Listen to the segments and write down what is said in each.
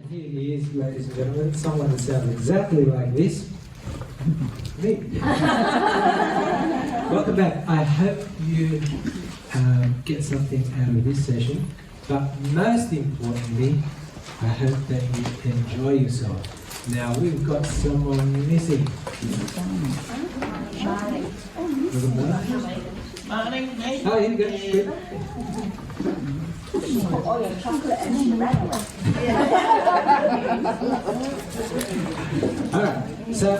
And here he is, ladies and gentlemen, someone that sounds exactly like this. Me. Welcome back. I hope you get something out of this session, but most importantly, I hope that you enjoy yourself. Now, we've got someone missing. Morning, mate. Oh, here you go. Good. Alright, so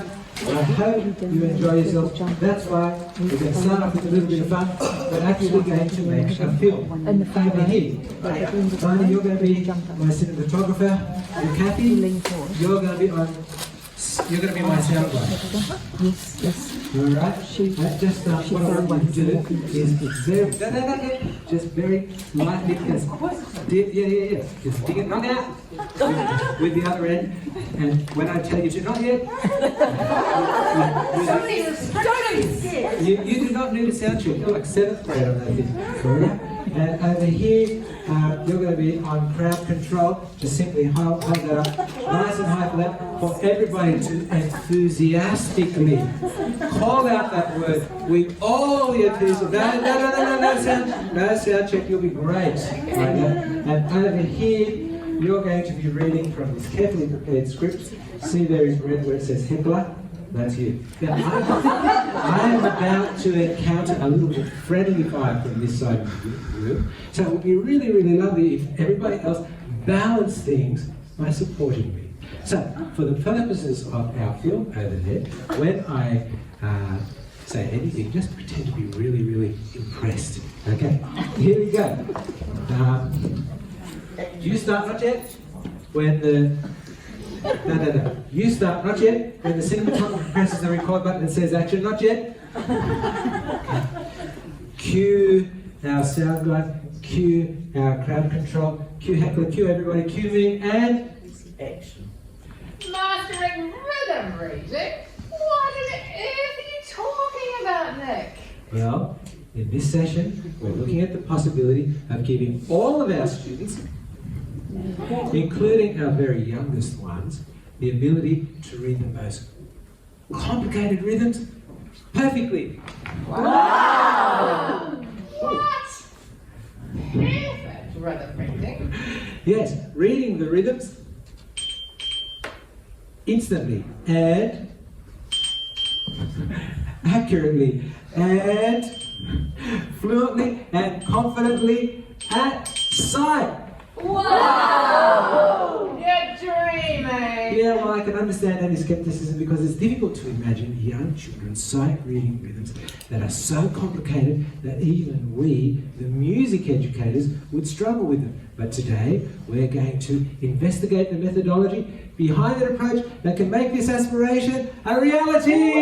I hope you enjoy yourself. That's why we're going to start off with a little bit of fun. We're actually going to make a film over here. Barney, you're going to be my cinematographer. And Kathy, you're going to be my sound guy. Yes. Alright? Just what I want you to do is just very lightly, just dig it, not out, with the other end, and when I tell you to, not yet. You do not need a sound check, you're like 7th grade on that thing. Alright? And over here, you're going to be on crowd control. Just simply hold that up nice and high for that, for everybody to enthusiastically call out that word with all the enthusiasm. No sound check, you'll be great. Right now. And over here, you're going to be reading from this carefully prepared script. See there is red where it says heckler. That's you. Now, I am about to encounter a little bit friendly fire from this side of the room. So it would be really, really lovely if everybody else balanced things by supporting me. So, for the purposes of our film over there, when I say anything, just pretend to be really, really impressed. Okay? Here we go. Do you start not yet? When the... No. You start, not yet. When the cinematographer presses the record button and says action, not yet. Okay. Cue our sound guy, cue our crowd control, cue heckler, cue everybody, cue me, and action. Mastering rhythm music? What on earth are you talking about, Nick? Well, in this session, we're looking at the possibility of giving all of our students, including our very youngest ones, the ability to read the most complicated rhythms perfectly. Wow! What? Perfect rhythm reading. Yes, reading the rhythms instantly and accurately and fluently and confidently at sight. Wow! You're dreaming! Yeah, well, I can understand any skepticism because it's difficult to imagine young children sight-reading rhythms that are so complicated that even we, the music educators, would struggle with them. But today, we're going to investigate the methodology behind an approach that can make this aspiration a reality!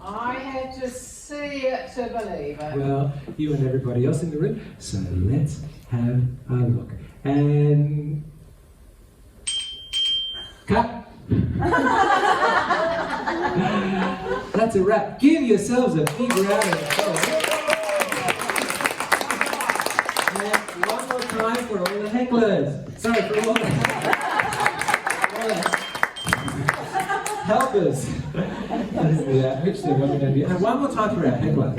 I had to see it to believe it. Well, you and everybody else in the room, so let's have a look. And... cut! That's a wrap. Give yourselves a big round of applause. And one more time for all the hecklers. Sorry, for all the helpers. Which they're going to do. And one more time for our hecklers.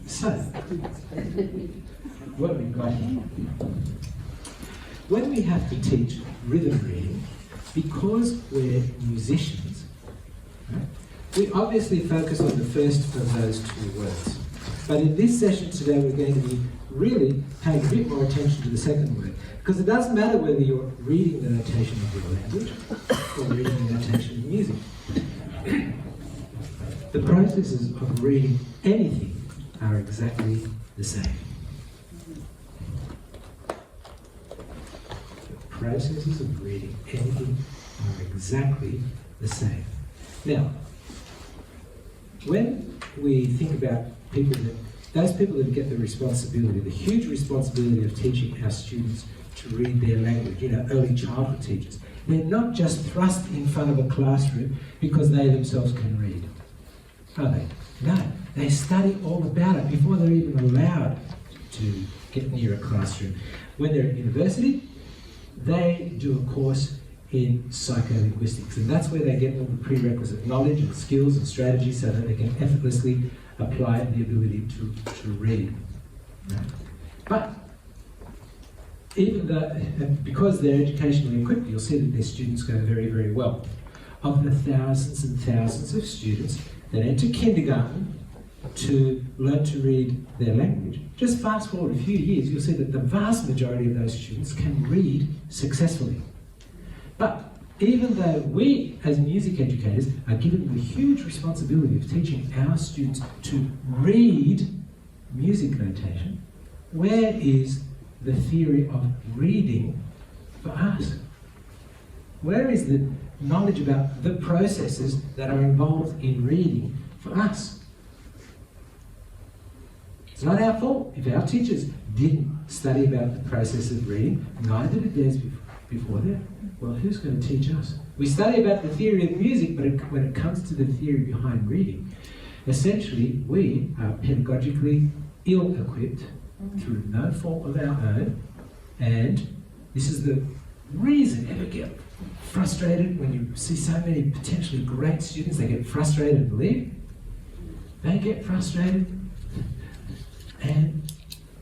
So, what have we got here? When we have to teach rhythm reading, because we're musicians, right, we obviously focus on the first of those two words. But in this session today, we're going to be really paying a bit more attention to the second word, because it doesn't matter whether you're reading the notation of your language or reading the notation of music. The processes of reading anything are exactly the same. The processes of reading anything are exactly the same. Now, when we think about those people that get the responsibility, the huge responsibility of teaching our students to read their language, early childhood teachers, they're not just thrust in front of a classroom because they themselves can read. are they? No, they study all about it before they're even allowed to get near a classroom. When they're at university, they do a course in psycholinguistics, and that's where they get all the prerequisite knowledge and skills and strategies so that they can effortlessly apply the ability to read. Right? But even though, because they're educationally equipped, you'll see that their students go very, very well. Of the thousands and thousands of students that enter kindergarten to learn to read their language, just fast forward a few years, you'll see that the vast majority of those students can read successfully. But even though we, as music educators, are given the huge responsibility of teaching our students to read music notation, where is the theory of reading for us? Where is the knowledge about the processes that are involved in reading for us? It's not our fault if our teachers didn't study about the process of reading, neither did theirs before that. Well, who's going to teach us? We study about the theory of music, but when it comes to the theory behind reading, essentially we are pedagogically ill-equipped through no fault of our own, and this is the reason you ever get frustrated when you see so many potentially great students. They get frustrated and leave. They get frustrated and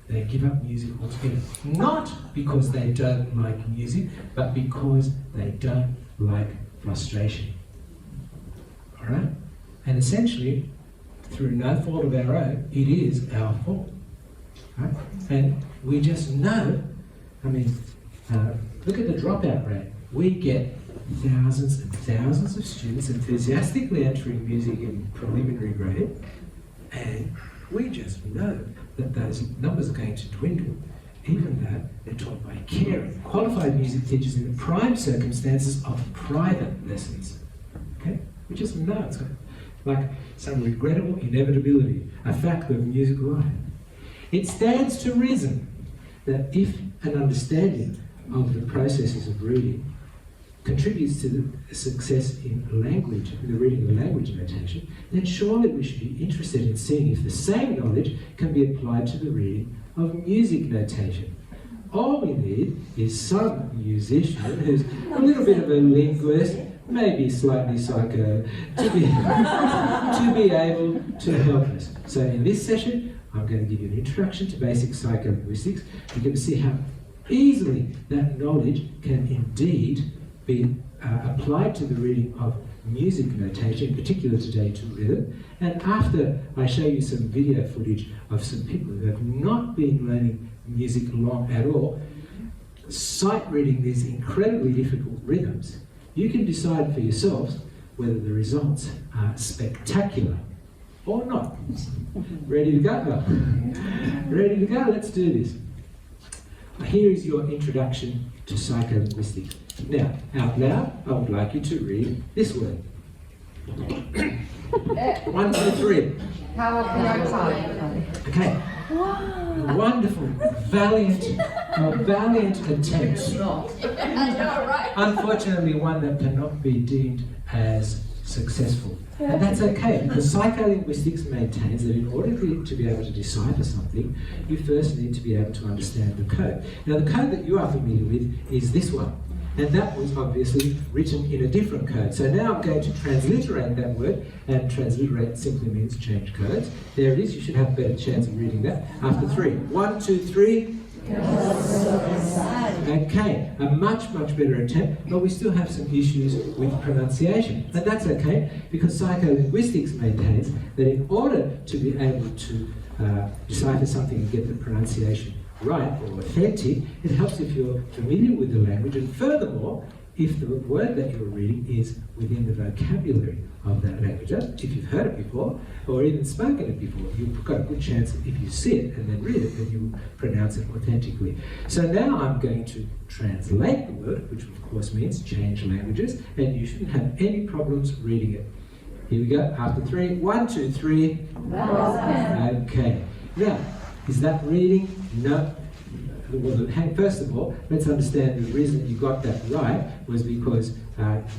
they give up music altogether. Not because they don't like music, but because they don't like frustration. All right? And essentially, through no fault of our own, it is our fault. Right? And we just know, I mean, look at the dropout rate. We get thousands and thousands of students enthusiastically entering music in preliminary grade, and we just know that those numbers are going to dwindle, even though they're taught by caring, qualified music teachers in the prime circumstances of private lessons. Okay? We just know it's like some regrettable inevitability, a fact of musical life. It stands to reason that if an understanding of the processes of reading contributes to the success in language, in the reading of language notation, then surely we should be interested in seeing if the same knowledge can be applied to the reading of music notation. All we need is some musician who's a little bit of a linguist, maybe slightly psycho, to be able to help us. So in this session, I'm going to give you an introduction to basic psycholinguistics. You're going to see how easily that knowledge can indeed be applied to the reading of music notation, in particular today to rhythm. And after I show you some video footage of some people who have not been learning music long at all, sight reading these incredibly difficult rhythms, you can decide for yourselves whether the results are spectacular or not. Ready to go? Ready to go? Let's do this. Here is your introduction to psycholinguistics. Now, out loud, I would like you to read this word. 1, 2, 3. How about the time? Okay. Wow. Wonderful, valiant attempt. Unfortunately, one that cannot be deemed as successful. And that's okay, because psycholinguistics maintains that in order to be able to decipher something, you first need to be able to understand the code. Now, the code that you are familiar with is this one. And that was obviously written in a different code. So now I'm going to transliterate that word, and transliterate simply means change codes. There it is, you should have a better chance of reading that. After 3. 1, 2, 3. Okay, a much better attempt, but we still have some issues with pronunciation. And that's okay, because psycholinguistics maintains that in order to be able to decipher something and get the pronunciation right or authentic, it helps if you're familiar with the language, and furthermore, if the word that you're reading is within the vocabulary of that language. If you've heard it before, or even spoken it before, you've got a good chance that if you see it and then read it, that you'll pronounce it authentically. So now I'm going to translate the word, which of course means change languages, and you shouldn't have any problems reading it. Here we go, after 3. 1, 2, 3. Okay. Now, is that reading? No. first of all, let's understand the reason that you got that right was because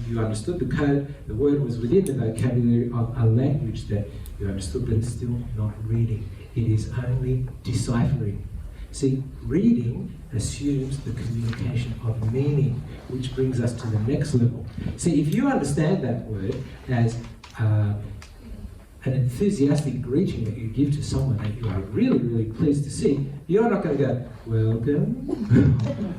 you understood the code, the word was within the vocabulary of a language that you understood, but it's still not reading. It is only deciphering. See, reading assumes the communication of meaning, which brings us to the next level. See, if you understand that word as an enthusiastic greeting that you give to someone that you are really, really pleased to see, you're not going to go, welcome,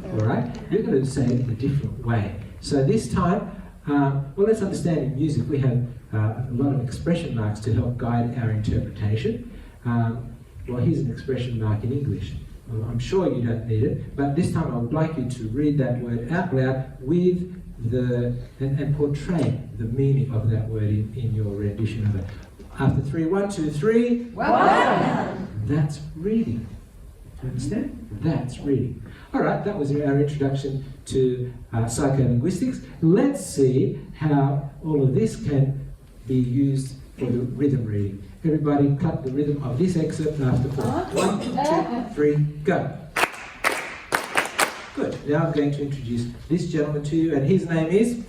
all right? You're going to say it in a different way. So this time, well, let's understand in music we have a lot of expression marks to help guide our interpretation. Well, here's an expression mark in English. Well, I'm sure you don't need it, but this time I would like you to read that word out loud with and portray the meaning of that word in your rendition of it. After 3, 1, 2, 3. Wow. That's reading. Understand? That's reading. All right, that was our introduction to psycholinguistics. Let's see how all of this can be used for the rhythm reading. Everybody cut the rhythm of this excerpt after 4. 1, 2, 3, go. Good. Now I'm going to introduce this gentleman to you, and his name is,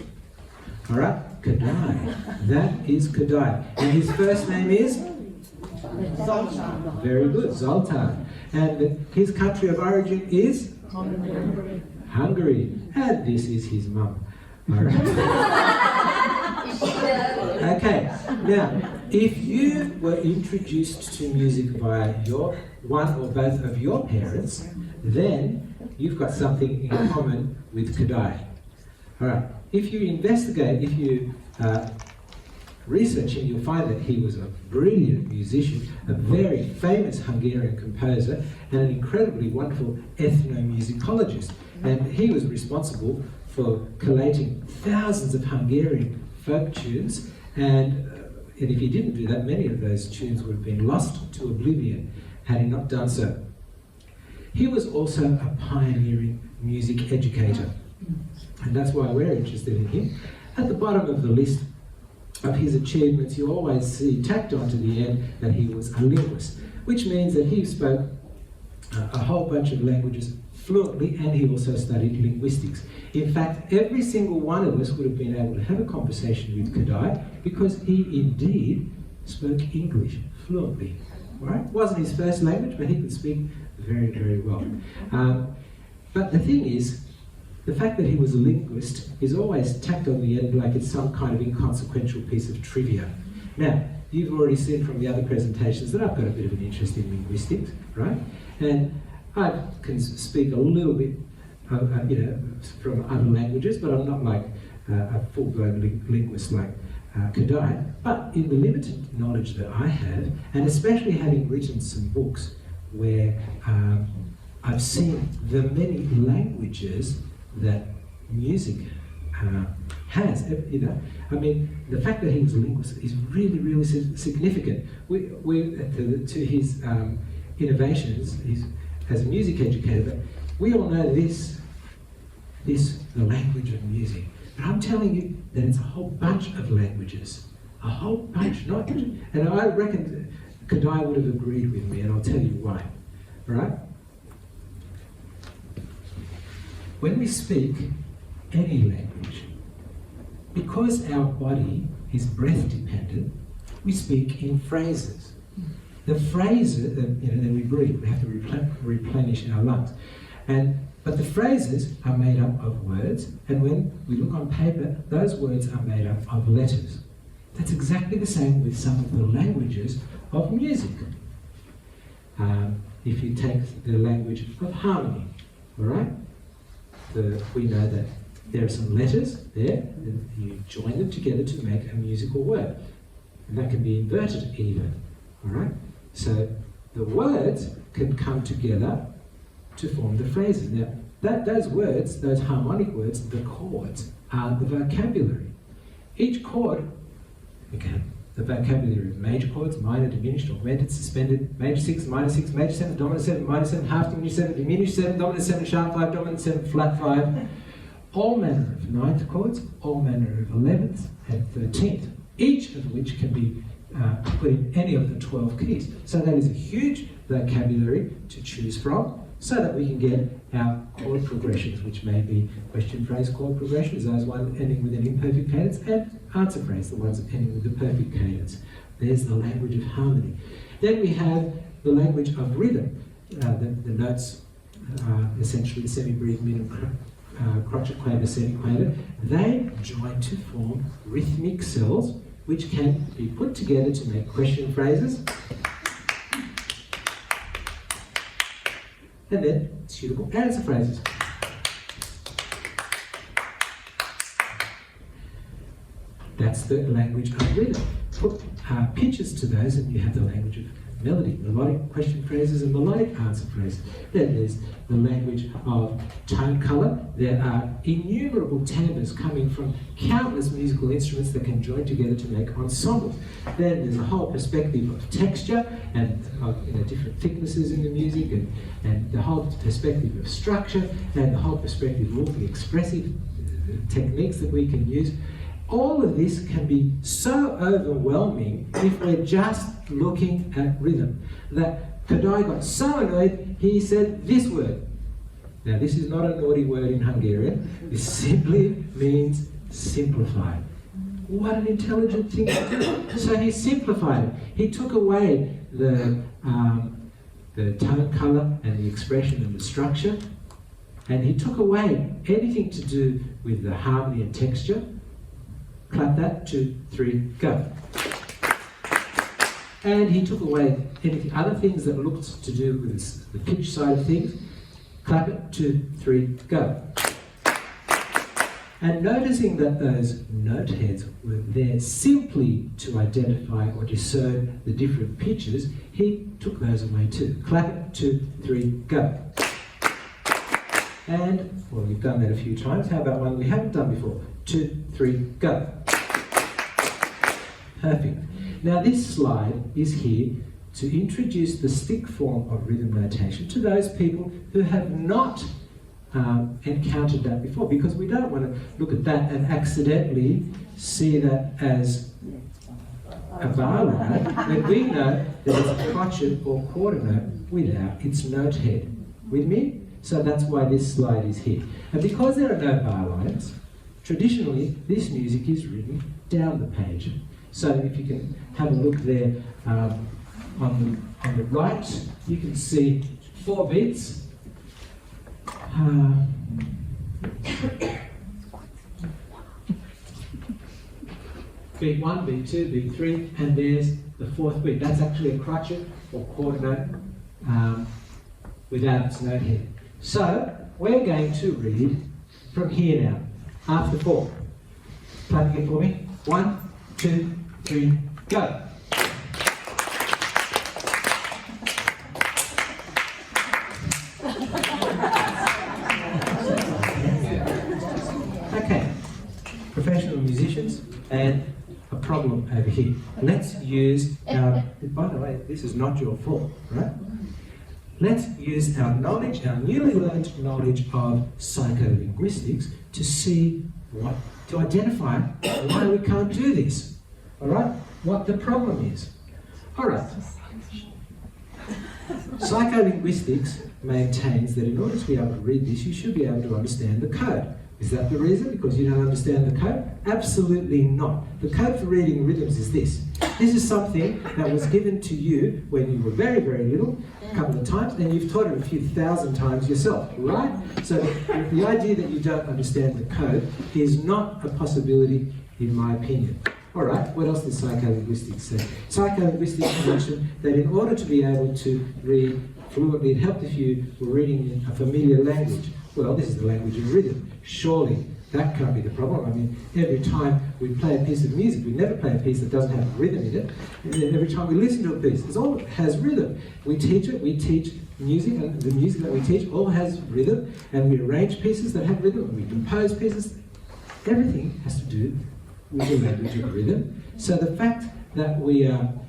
all right, Kadai. That is Kadai. And his first name is? Zoltan. Very good, Zoltan. And his country of origin is? Hungary. And this is his mum. All right. Okay, now, if you were introduced to music via one or both of your parents, then you've got something in common with Kadai. All right, if you investigate, if you research him, you'll find that he was a brilliant musician, a very famous Hungarian composer, and an incredibly wonderful ethnomusicologist. And he was responsible for collating thousands of Hungarian folk tunes, and if he didn't do that, many of those tunes would have been lost to oblivion had he not done so. He was also a pioneering music educator, and that's why we're interested in him. At the bottom of the list of his achievements, you always see tacked onto the end that he was a linguist, which means that he spoke a whole bunch of languages fluently, and he also studied linguistics. In fact, every single one of us would have been able to have a conversation with Kadai because he indeed spoke English fluently. Right? It wasn't his first language, but he could speak very, very well. But the thing is, the fact that he was a linguist is always tacked on the end like it's some kind of inconsequential piece of trivia. Now, you've already seen from the other presentations that I've got a bit of an interest in linguistics, right? And I can speak a little bit, from other languages, but I'm not like a full-blown linguist like Kadai. But in the limited knowledge that I have, and especially having written some books where I've seen the many languages that music has, I mean, the fact that he was a linguist is really, really significant. To his innovations as a music educator, but we all know this, the language of music. But I'm telling you that it's a whole bunch of languages. A whole bunch, not... And I reckon Kadai would have agreed with me, and I'll tell you why. All right? When we speak any language, because our body is breath dependent, we speak in phrases. The phrases, then we breathe, we have to replenish our lungs. But the phrases are made up of words, and when we look on paper, those words are made up of letters. That's exactly the same with some of the languages of music. If you take the language of harmony, all right? We know that there are some letters there, and you join them together to make a musical word. And that can be inverted even, all right? So the words can come together to form the phrases. Now, those words, those harmonic words, the chords, are the vocabulary. Each chord, again, the vocabulary of major chords, minor, diminished, augmented, suspended, major 6, minor 6, major 7, dominant 7, minor 7, half diminished 7, diminished 7, dominant 7, sharp 5, dominant 7, flat 5. All manner of ninth chords, all manner of 11th and 13th, each of which can be put in any of the 12 keys. So that is a huge vocabulary to choose from. so that we can get our chord progressions, which may be question phrase chord progressions, those ones ending with an imperfect cadence, and answer phrase, the ones ending with the perfect cadence. There's the language of harmony. Then we have the language of rhythm. The notes are essentially the semi-breathe, mid, crotchet, quaver, semi-quaver. They join to form rhythmic cells, which can be put together to make question phrases, and then suitable answer phrases. That's the language of rhythm. Put pitches to those and you have the language of melody, melodic question phrases and melodic answer phrases. Then there's the language of tone colour. There are innumerable timbres coming from countless musical instruments that can join together to make ensembles. Then there's a whole perspective of texture and different thicknesses in the music, and the whole perspective of structure, and the whole perspective of all the expressive techniques that we can use. All of this can be so overwhelming if we're just looking at rhythm that Kadai got so annoyed he said this word. Now this is not a naughty word in Hungarian. This simply means simplified. What an intelligent thing to do. So he simplified it. He took away the tone colour and the expression and the structure, and he took away anything to do with the harmony and texture. Clap that, 2, 3, go. And he took away anything, other things that looked to do with the pitch side of things. Clap it, 2, 3, go. And noticing that those note heads were there simply to identify or discern the different pitches, he took those away too. Clap it, 2, 3, go. And, well, we've done that a few times. How about one we haven't done before? 2, 3, go. Perfect. Now this slide is here to introduce the stick form of rhythm notation to those people who have not encountered that before, because we don't want to look at that and accidentally see that as a bar note when we know that it's a crotchet or quarter note without its note head. With me? So that's why this slide is here. And because there are no bar lines, traditionally this music is written down the page. So if you can have a look there on the right, you can see 4 beats. Beat 1, beat 2, beat 3, and there's the 4th beat. That's actually a crotchet or quarter note without its note head. So we're going to read from here now, after 4. Clap it for me. 1, 2, 3, go. Okay, professional musicians, and a problem over here. Let's use our, by the way, this is not your fault, right? Let's use our knowledge, our newly learned knowledge of psycholinguistics to identify why we can't do this. All right? What the problem is. All right. Psycholinguistics maintains that in order to be able to read this, you should be able to understand the code. Is that the reason? Because you don't understand the code? Absolutely not. The code for reading rhythms is this. This is something that was given to you when you were very, very little, a couple of times, and you've taught it a few thousand times yourself, right? So the idea that you don't understand the code is not a possibility, in my opinion. All right, what else does psycholinguistics say? Psycholinguistics mention that in order to be able to read fluently, it helped if you were reading in a familiar language. Well, this is the language of rhythm. Surely that can't be the problem. I mean, every time we play a piece of music, we never play a piece that doesn't have rhythm in it. And then every time we listen to a piece, it all has rhythm. We teach it, we teach music, and the music that we teach all has rhythm, and we arrange pieces that have rhythm, and we compose pieces. Everything has to do with the language of rhythm. So the fact that we can't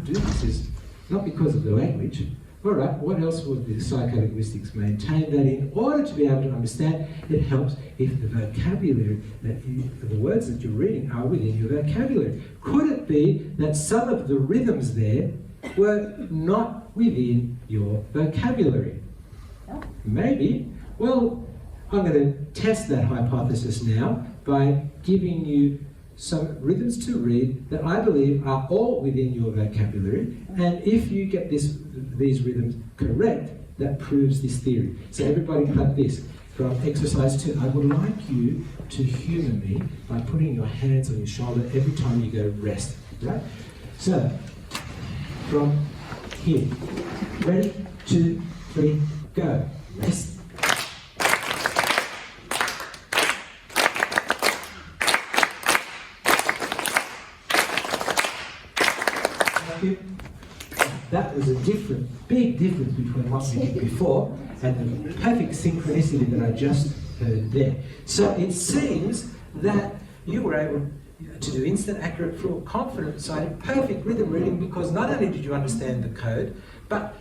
do this is not because of the language. All right, what else would the psycholinguistics maintain? That in order to be able to understand, it helps if the vocabulary, the words that you're reading are within your vocabulary. Could it be that some of the rhythms there were not within your vocabulary. Maybe. Well, I'm going to test that hypothesis now by giving you some rhythms to read that I believe are all within your vocabulary, and if you get these rhythms correct, that proves this theory. So everybody clap this. From exercise 2, I would like you to humour me by putting your hands on your shoulder every time you go rest, right? So, from here, ready, 2, 3, go, rest. That was a big difference between what we did before and the perfect synchronicity that I just heard there. So it seems that you were able to do instant, accurate, full, confident, cited, perfect rhythm reading, because not only did you understand the code, but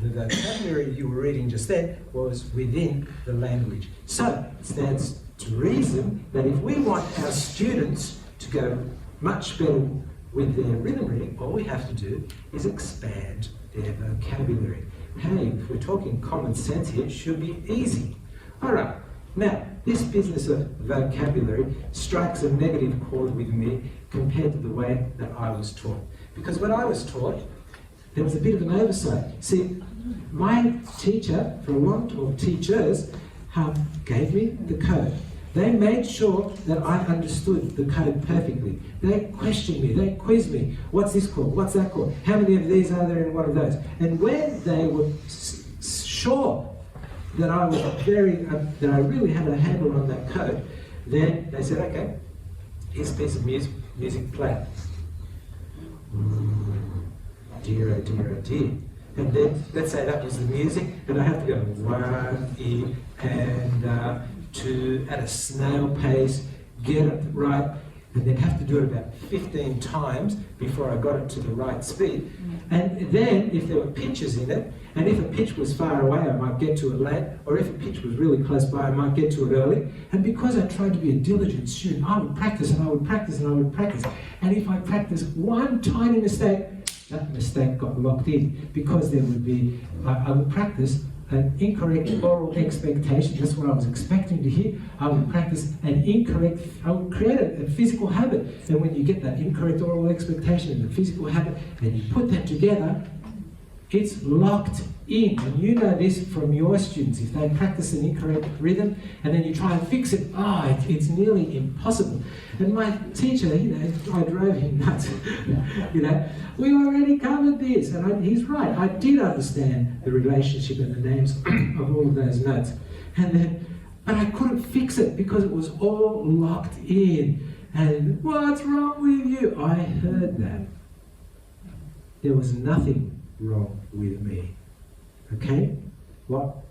the vocabulary you were reading just then was within the language. So it stands to reason that if we want our students to go much better with their rhythm reading, all we have to do is expand their vocabulary. Hey, if we're talking common sense here, it should be easy. All right, now, this business of vocabulary strikes a negative chord with me compared to the way that I was taught. Because when I was taught, there was a bit of an oversight. See, my teacher, for a long time, or teachers, gave me the code. They made sure that I understood the code perfectly. They questioned me, they quizzed me. What's this called? What's that called? How many of these are there in one of those? And when they were sure that I was that I really had a handle on that code, then they said, okay, here's a piece of music play. Dear, oh dear, oh dear. And then, let's say that was the music, and I have to go 1, E, and 2, at a snail pace, get it right, and then have to do it about 15 times before I got it to the right speed. And then, if there were pitches in it, and if a pitch was far away, I might get to it late, or if a pitch was really close by, I might get to it early. And because I tried to be a diligent student, I would practice, and I would practice, and I would practice. And if I practiced one tiny mistake, that mistake got locked in, because there would be, I would practice an incorrect oral expectation. That's what I was expecting to hear. I would practice I would create a physical habit. And when you get that incorrect oral expectation and the physical habit, and you put that together, it's locked in. And you know this from your students. If they practice an incorrect rhythm and then you try and fix it, it's nearly impossible. And my teacher, I drove him nuts. We already covered this, and he's right. I did understand the relationship and the names of all of those notes, but I couldn't fix it because it was all locked in. And what's wrong with you? I heard that. There was nothing wrong with me. Okay? What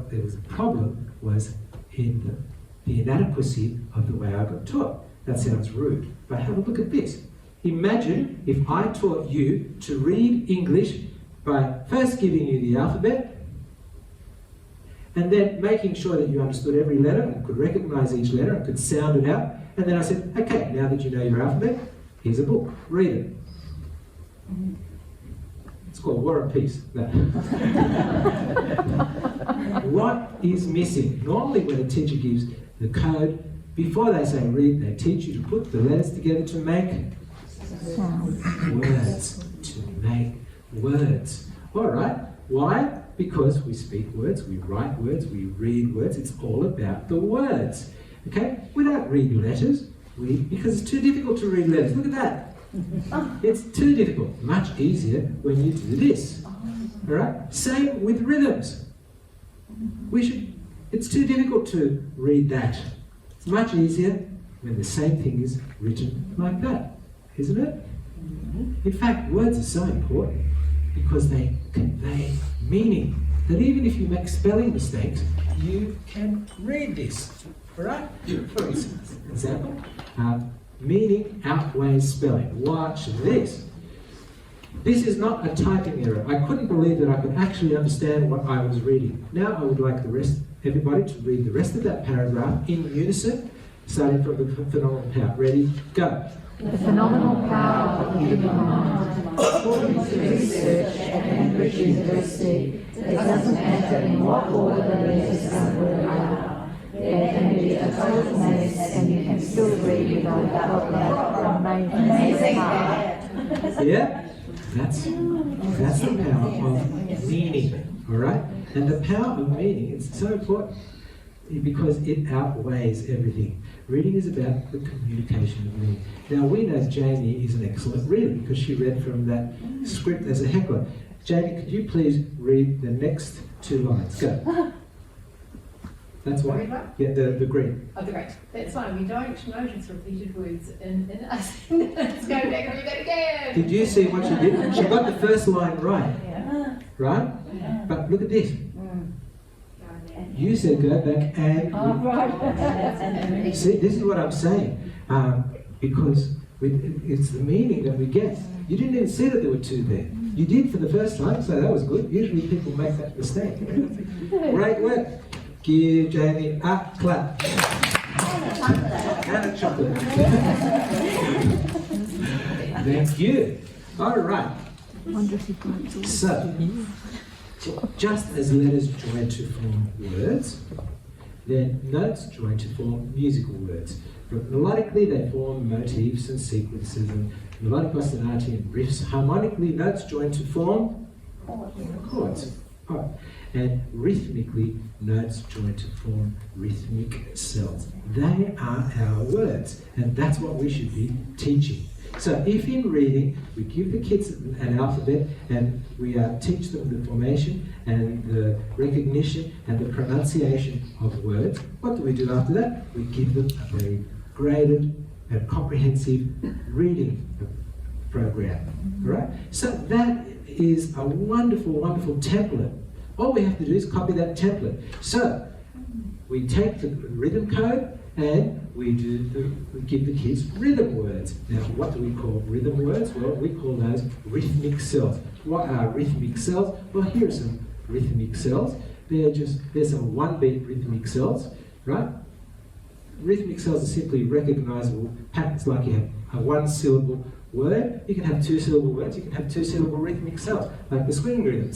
there was a problem was in the inadequacy of the way I got taught. That sounds rude, but have a look at this. Imagine if I taught you to read English by first giving you the alphabet and then making sure that you understood every letter and could recognize each letter and could sound it out. And then I said, okay, now that you know your alphabet, here's a book, read it. It's called War and Peace. No. What is missing? Normally when a teacher gives the code, before they say read, they teach you to put the letters together to make words. To make words. All right. Why? Because we speak words, we write words, we read words. It's all about the words. Okay? We don't read letters because it's too difficult to read letters. Look at that. It's too difficult. Much easier when you do this. All right? Same with rhythms. It's too difficult to read that. It's much easier when the same thing is written like that, isn't it? In fact, words are so important because they convey meaning. That even if you make spelling mistakes, you can read this. All right? For example, meaning outweighs spelling. Watch this. This is not a typing error. I couldn't believe that I could actually understand what I was reading. Now I would like everybody to read the rest of that paragraph in unison starting from the phenomenal power. Ready? Go. The phenomenal power of the human mind. According to research at Cambridge University, it doesn't matter in what order the letters of the word are. There can be a total mess and you can still read without problem. Amazing. Yeah? That's the power of meaning, all right? And the power of meaning is so important because it outweighs everything. Reading is about the communication of meaning. Now we know Jamie is an excellent reader because she read from that script as a heckler. Jamie, could you please read the next 2 lines? Go. That's what? Yeah, the green. Oh, the great. That's fine. We don't notice repeated words in us. Let's go back and read that again. Did you see what she did? She got the first line right. Right? But look at this. You said go back and see, this is what I'm saying. Because it's the meaning that we get. You didn't even see that there were 2 there. You did for the first time, so that was good. Usually people make that mistake. Great work. Give Jamie a clap. And a chocolate. Thank you. All right. So, just as letters join to form words, then notes join to form musical words. But melodically, they form motifs and sequences, and melodic ostinati and riffs. Harmonically, notes join to form chords. Oh. And rhythmically, notes join to form rhythmic cells. They are our words, and that's what we should be teaching. So if in reading, we give the kids an alphabet and we teach them the formation and the recognition and the pronunciation of words, what do we do after that? We give them a very graded and comprehensive reading program. All right? So that is a wonderful, wonderful template. All we have to do is copy that template. So we take the rhythm code and we give the kids rhythm words. Now, what do we call rhythm words? Well, we call those rhythmic cells. What are rhythmic cells? Well, here are some rhythmic cells. There's some 1-beat rhythmic cells, right? Rhythmic cells are simply recognizable patterns, like you have a 1-syllable word. You can have 2-syllable words. You can have 2-syllable rhythmic cells, like the swing rhythm.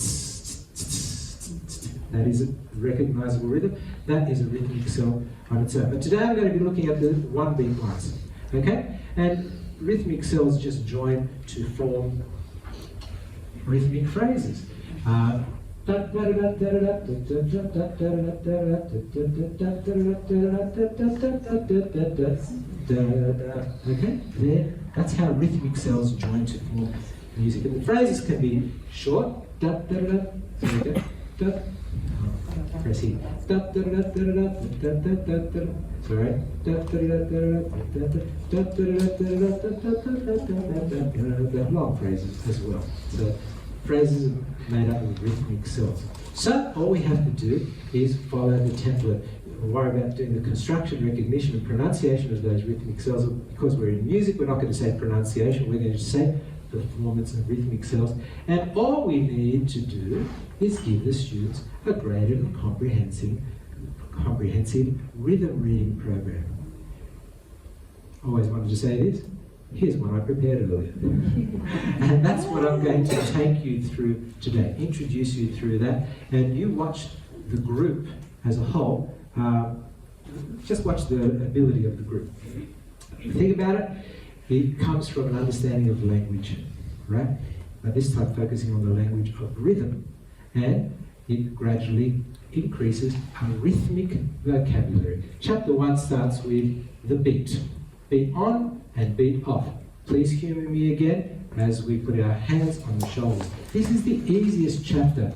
That is a recognizable rhythm. That is a rhythmic cell on its own. But today I'm going to be looking at the 1-beat ones. Okay? And rhythmic cells just join to form rhythmic phrases. Okay? There. That's how rhythmic cells join to form music. And the phrases can be short. Press here. Sorry. Long phrases as well. So phrases are made up of rhythmic cells. So all we have to do is follow the template. We'll worry about doing the construction, recognition, and pronunciation of those rhythmic cells. Because we're in music, we're not going to say pronunciation. We're going to say performance of rhythmic cells. And all we need to do is give the students a graded and comprehensive rhythm reading program. Always wanted to say this. Here's one I prepared earlier. And that's what I'm going to take you through today, introduce you through that. And you watch the group as a whole, just watch the ability of the group. Think about it. It comes from an understanding of language, right? This time focusing on the language of rhythm. And it gradually increases a rhythmic vocabulary. Chapter 1 starts with the beat. Beat on and beat off. Please humour me again as we put our hands on the shoulders. This is the easiest chapter,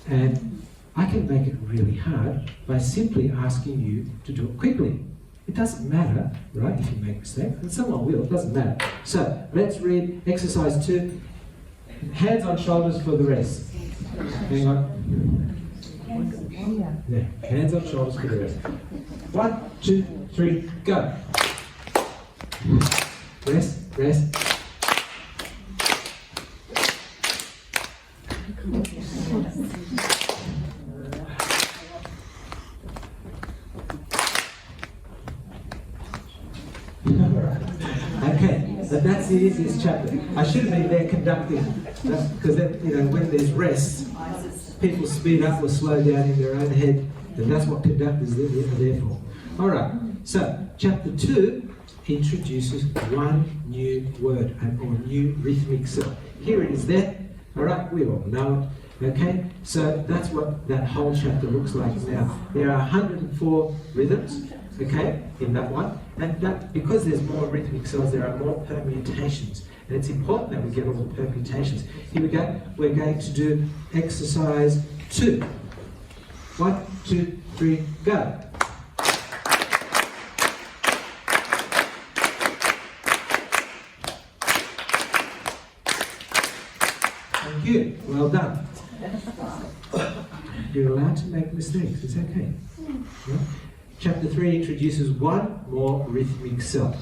and I can make it really hard by simply asking you to do it quickly. It doesn't matter, right, if you make mistakes, and someone will, it doesn't matter. So, let's read exercise 2. Hands on shoulders for the rest. Hang on. Yeah, hands on shoulders for the rest. 1, 2, 3, go. Rest, rest. But that's the easiest chapter. I should have been there conducting, because then, when there's rest, people speed up or slow down in their own head, and that's what conductors are there for. All right, so chapter 2 introduces one new word, or new rhythmic cell. Here it is there, all right, we all know it, okay? So that's what that whole chapter looks like now. There are 104 rhythms, okay, in that one, and that because there's more rhythmic cells, there are more permutations, and it's important that we get all the permutations. Here we go, we're going to do exercise 2. 1, 2, 3, go. Thank you, well done. You're allowed to make mistakes, it's okay. Yeah? Chapter 3 introduces one more rhythmic cell.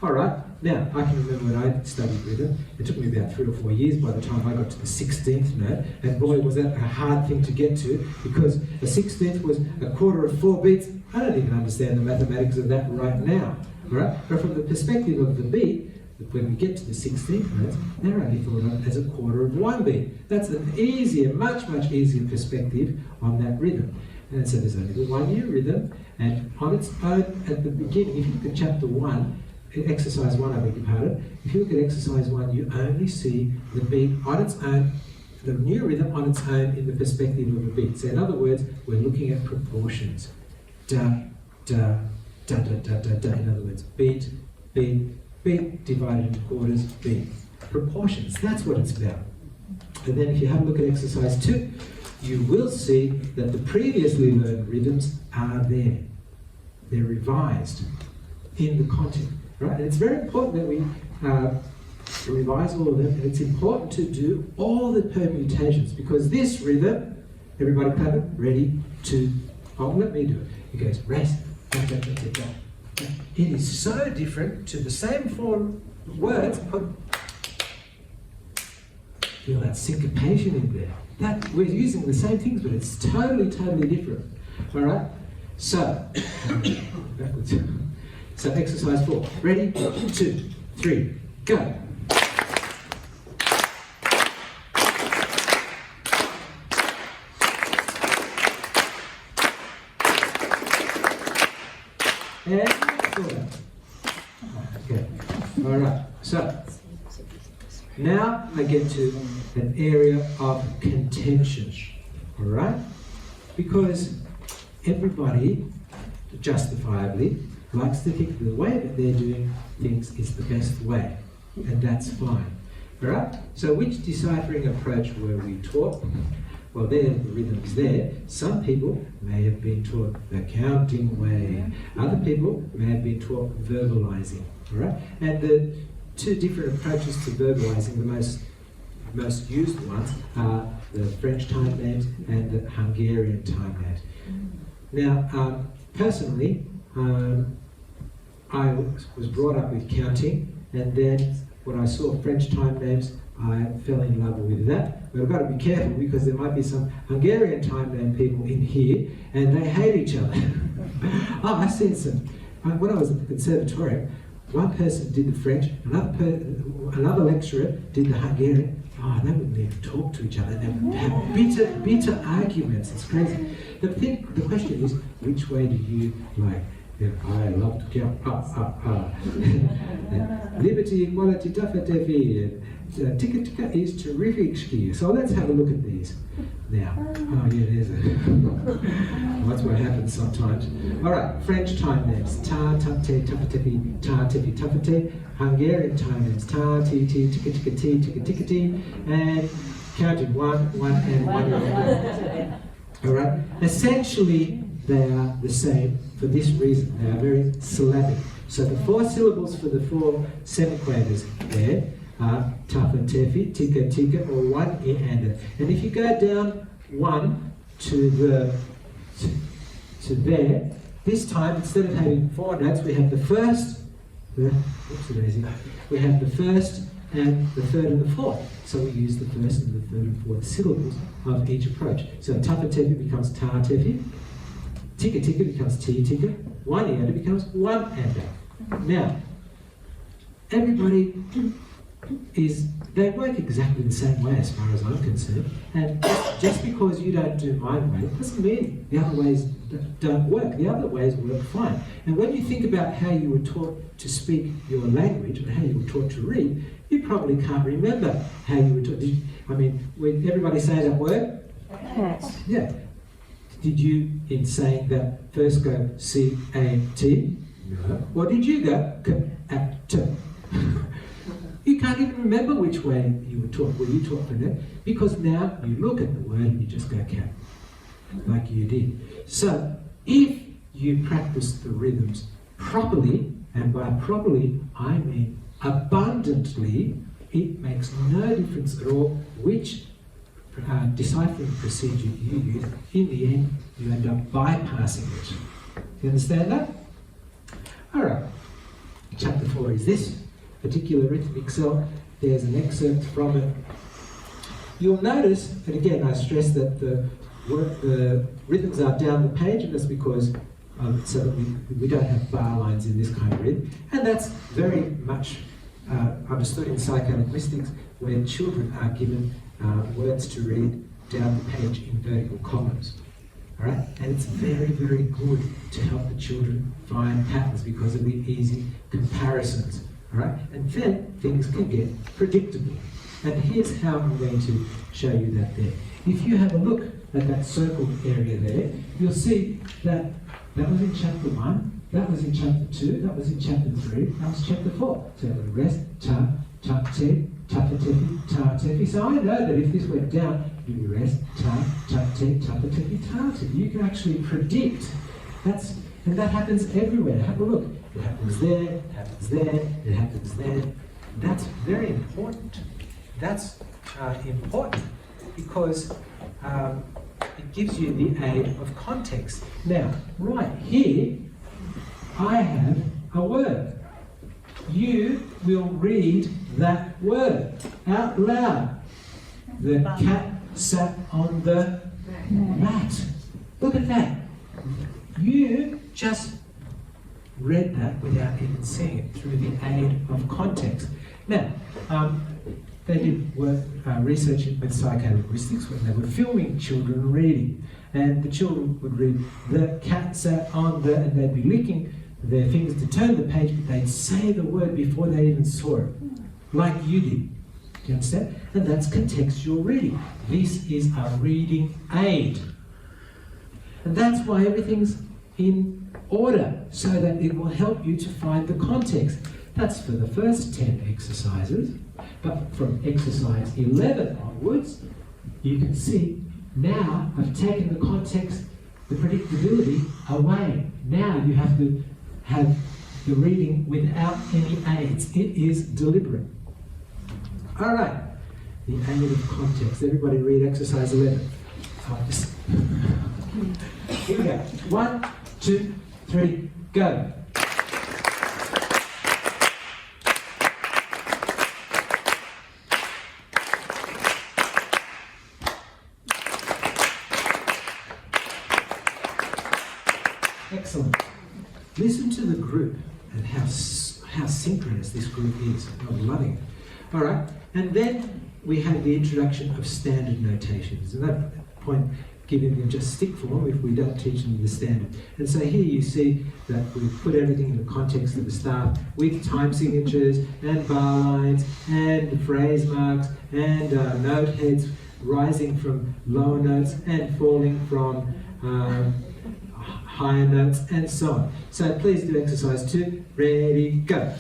All right, now I can remember when I studied rhythm, it took me about 3 or 4 years by the time I got to the 16th note, and boy was that a hard thing to get to, because a 16th was a quarter of 4 beats. I don't even understand the mathematics of that right now, all right? But from the perspective of the beat, when we get to the 16th notes, they're only thought of as a quarter of 1 beat. That's an easier, much, much easier perspective on that rhythm. And so there's only the 1 new rhythm, and on its own at the beginning, if you look at chapter 1, exercise 1, I beg your pardon, if you look at exercise 1, you only see the beat on its own, the new rhythm on its own in the perspective of the beat. So in other words, we're looking at proportions. Da, da, da, da, da, da, da. In other words, beat, beat, beat, divided into quarters, beat. Proportions, that's what it's about. And then if you have a look at exercise 2, you will see that the previously learned rhythms are there. They're revised in the content, right? And it's very important that we revise all of them, and it's important to do all the permutations, because this rhythm, everybody clap it, ready, to, let me do it. It goes rest, da, da, da, da, da. It is so different to the same 4 words. Feel that syncopation in there. That we're using the same things, but it's totally, totally different. All right. So, so exercise 4. Ready? 2, 3, go. And okay. All right. So now I get to an area of contention. All right, because everybody, justifiably, likes to think the way that they're doing things is the best way, and that's fine. All right. So which deciphering approach were we taught? Well, there, the rhythm's there. Some people may have been taught the counting way. Other people may have been taught verbalizing. All right? And the 2 different approaches to verbalizing, the most used ones are the French time names and the Hungarian time names. Now, personally, I was brought up with counting, and then when I saw French time names, I fell in love with that. But I've got to be careful, because there might be some Hungarian time name people in here, and they hate each other. Oh, I've seen some. When I was at the conservatorium, one person did the French, another lecturer did the Hungarian. Oh, they wouldn't even talk to each other. They would have bitter arguments. It's crazy. The question is, which way do you like? I love to count. Liberty, equality, tafatefi. Tika tika is terrific ski. So let's have a look at these now. Oh yeah, there's a. That's what happens sometimes. All right, French time names: ta, tapte, tafatefi, ta, tefi, tafate. Hungarian time names: ta, ti, ti, tika, tika, ti, tika, tika, ti, and counting 1, 1, and 1. All right. Essentially, they are the same for this reason. They are very syllabic. So the 4 syllables for the 4 semiquavers there are tafa, tefi, tika, tika, or 1 and. And if you go down 1 to there, this time instead of having 4 notes, we have the first. We have the first and the third and the fourth. So we use the first and the third and fourth syllables of each approach. So tafa tefi becomes ta tefi, tika tika becomes ti tika, 1 and becomes 1 and. Now, everybody they work exactly the same way as far as I'm concerned. And just because you don't do my way doesn't mean the other ways don't work. The other ways work fine. And when you think about how you were taught to speak your language and how you were taught to read, you probably can't remember how you were taught. When everybody say that word? Cat. Yeah. Did you, in saying that, first go C-A-T? No. Or did you go C-A-T? You can't even remember which way you were taught. Were you taught for that? Because now you look at the word and you just go cat, like you did. So, if you practice the rhythms properly, and by properly I mean abundantly, it makes no difference at all which deciphering procedure you use. In the end, you end up bypassing it. You understand that? Alright, chapter 4 is this particular rhythmic cell. There's an excerpt from it. You'll notice, and again I stress that the rhythms are down the page, and that's because so that we don't have bar lines in this kind of rhythm. And that's very much understood in psycholinguistics, where children are given words to read down the page in vertical columns. Alright? And it's very, very good to help the children find patterns because of the easy comparisons. Alright? And then things can get predictable. And here's how I'm going to show you that there. If you have a look at that circled area there, you'll see that that was in chapter 1, that was in chapter 2, that was in chapter 3, that was chapter 4. So rest, ta, ta, te, ta, ta, tefi, ta, tefi. So I know that if this went down, you'd be rest, ta, ta, te, ta, ta, tefi, ta, tefi. You can actually predict. And that happens everywhere. Have a look. It happens there, it happens there, it happens there. That's very important. That's important because it gives you the aid of context. Now, right here, I have a word. You will read that word out loud. The cat sat on the mat. Look at that. You just read that without even seeing it through the aid of context. Now, they did work research with psycholinguistics when they were filming children reading, and the children would read the cat sat on the, and they'd be licking their fingers to turn the page, but they'd say the word before they even saw it, like you did. Do you understand? And that's contextual reading. This is a reading aid, and that's why everything's in order, so that it will help you to find the context. That's for the first 10 exercises. But from exercise 11 onwards, you can see now I've taken the context, the predictability away. Now you have to have the reading without any aids. It is deliberate. All right, the aid of context. Everybody read exercise 11. Here we go. 1, 2, 3, go. Excellent. Listen to the group and how synchronous this group is. I'm loving it. All right, and then we have the introduction of standard notations. And that point, giving them just stick form if we don't teach them the standard. And so here you see that we've put everything in the context of the staff with time signatures and bar lines and phrase marks and note heads rising from lower notes and falling from higher notes, and so on. So please do exercise 2. Ready, go.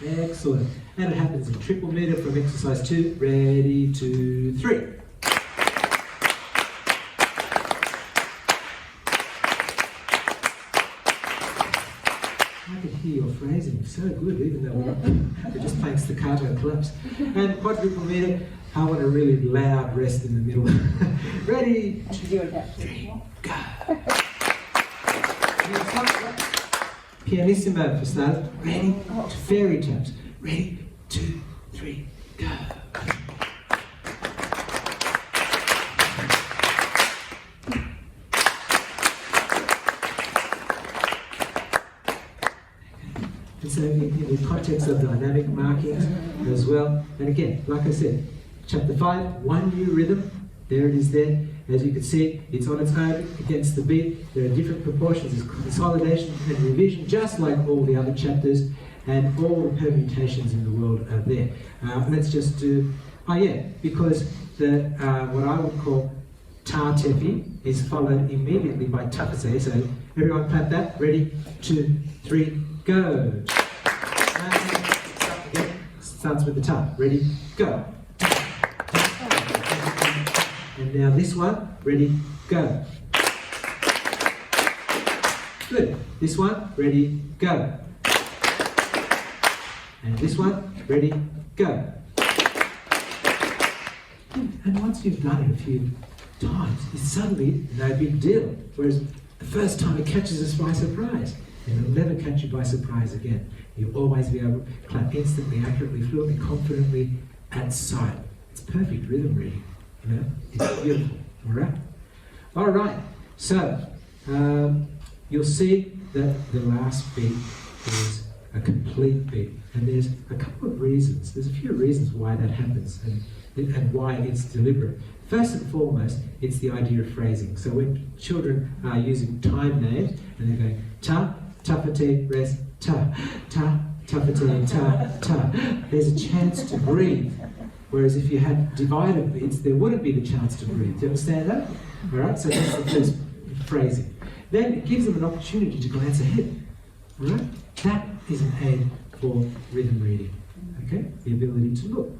Excellent. And it happens in triple meter from exercise 2. Ready, 2, 3. I could hear your phrasing so good, even though we're just playing staccato claps. And quadruple meter, I want a really loud rest in the middle. Ready, 2, 3, go. Pianissimo for starters. Ready, fairy taps. Ready, 2, 3, go. context of dynamic markings as well. And again, like I said, chapter 5, one new rhythm. There it is there. As you can see, it's on its own against the beat. There are different proportions. There's consolidation and revision, just like all the other chapters, and all the permutations in the world are there. Let's just do, because the what I would call ta tefi is followed immediately by tafase. So everyone clap that. Ready? 2, 3, go. Again. Starts with the ta. Ready? Go. And now this one, ready, go. Good. This one, ready, go. And this one, ready, go. And once you've done it a few times, it's suddenly no big deal. Whereas the first time it catches us by surprise. And it'll never catch you by surprise again. You'll always be able to clap instantly, accurately, fluently, confidently, at sight. It's perfect rhythm reading. You know, it's beautiful. All right. So you'll see that the last beat is a complete beat, and there's a couple of reasons. There's a few reasons why that happens, and why it's deliberate. First and foremost, it's the idea of phrasing. So when children are using time names and they're going ta, tafate, res, ta, ta, tafate, ta, ta, there's a chance to breathe. Whereas if you had divided beats, there wouldn't be the chance to breathe. Do you understand that? All right, so that's the first phrasing. Then it gives them an opportunity to glance ahead. All right? That is an aid for rhythm reading. Okay? The ability to look.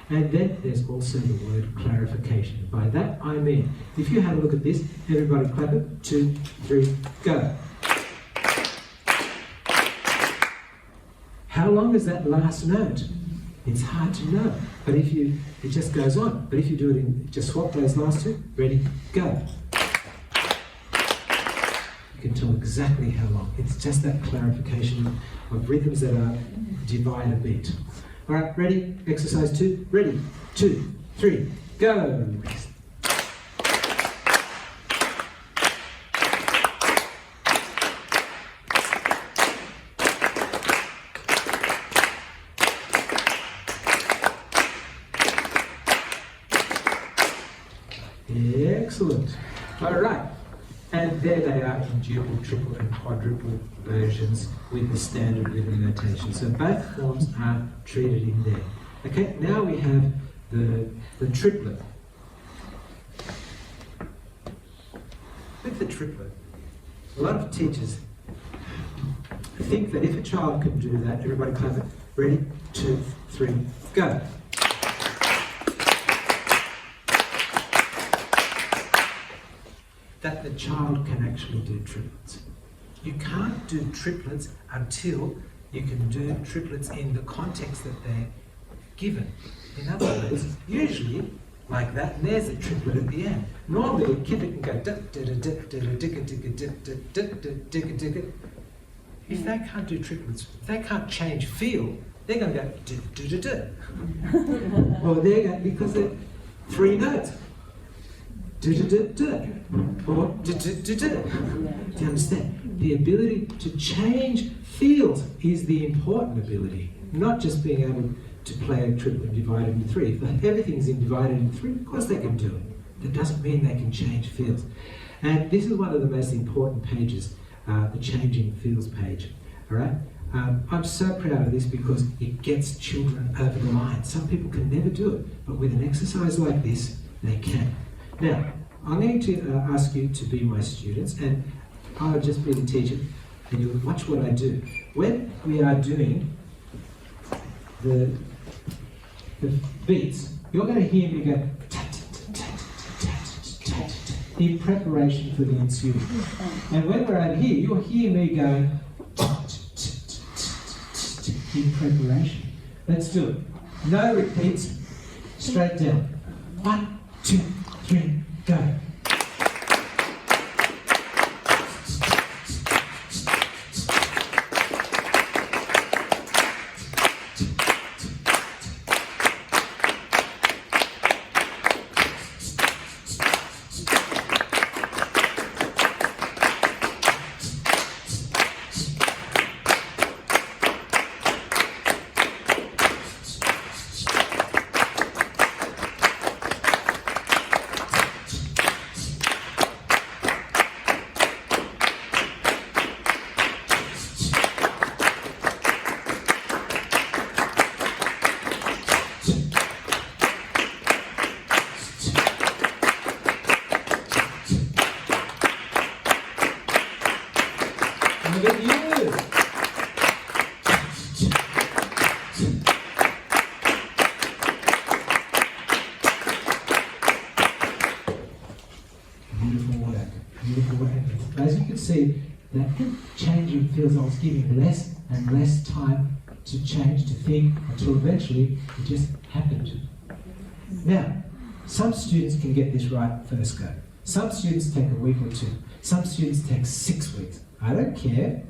And then there's also the word clarification. By that I mean, if you have a look at this, everybody clap it. 2, 3, go. How long is that last note? It's hard to know, but it just goes on. But if you do it just swap those last two, ready, go. You can tell exactly how long. It's just that clarification of rhythms that are divide a beat. All right, ready? Exercise 2, ready, 2, 3, go. Excellent. All right. And there they are in duple, triple, and quadruple versions with the standard rhythm notation. So both forms are treated in there. Okay, now we have the triplet. With the triplet, a lot of teachers think that if a child can do that, everybody clap it. Ready? 2, 3, go. That the child can actually do triplets. You can't do triplets until you can do triplets in the context that they're given. In other words, usually like that, and there's a triplet at the end. Normally a kid can go if they can't do triplets, if they can't change feel, they're going to go Well, they're going because they're 3 notes. Or do you understand? The ability to change feels is the important ability, not just being able to play a triplet divided into 3. If everything's divided into 3, of course they can do it. That doesn't mean they can change feels. And this is one of the most important pages, the changing feels page. All right? I'm so proud of this because it gets children over the line. Some people can never do it, but with an exercise like this, they can. Now, I'm going to ask you to be my students, and I'll just be the teacher, and you'll watch what I do. When we are doing the beats, you're going to hear me go in preparation for the ensuing. And when we're over here, you'll hear me going in preparation. Let's do it. No repeats, straight down. 1, 2, 3, go. see that changing feels I was giving less and less time to change, to think, until eventually it just happened. Now, some students can get this right first go. Some students take a week or two. Some students take 6 weeks. I don't care.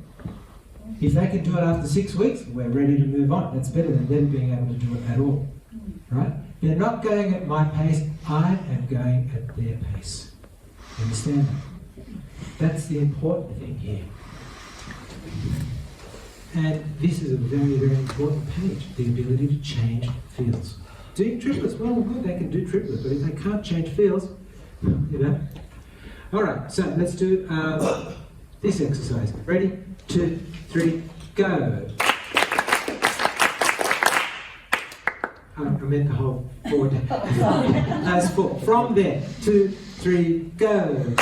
If they can do it after 6 weeks, we're ready to move on. That's better than them being able to do it at all. Right? They're not going at my pace, I am going at their pace. Understand that? That's the important thing here. And this is a very, very important page, the ability to change fields. Doing triplets, well, good, they can do triplets, but if they can't change fields, you know. All right, so let's do this exercise. Ready? 2, 3, go. I meant the whole forward. That's 4. From there, 2, 3, go.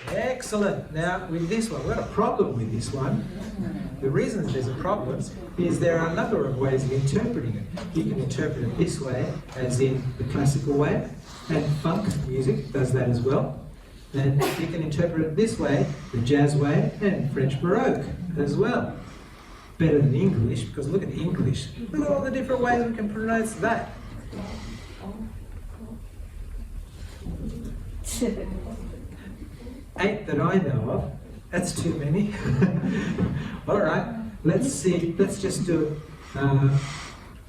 Excellent. Now, with this one, we've got a problem with this one. The reason there's a problem is there are a number of ways of interpreting it. You can interpret it this way, as in the classical way, and funk music does that as well. And you can interpret it this way, the jazz way, and French Baroque as well. Better than English, because look at English. Look at all the different ways we can pronounce that. Eight that I know of. That's too many. All right, let's see. Let's just do it.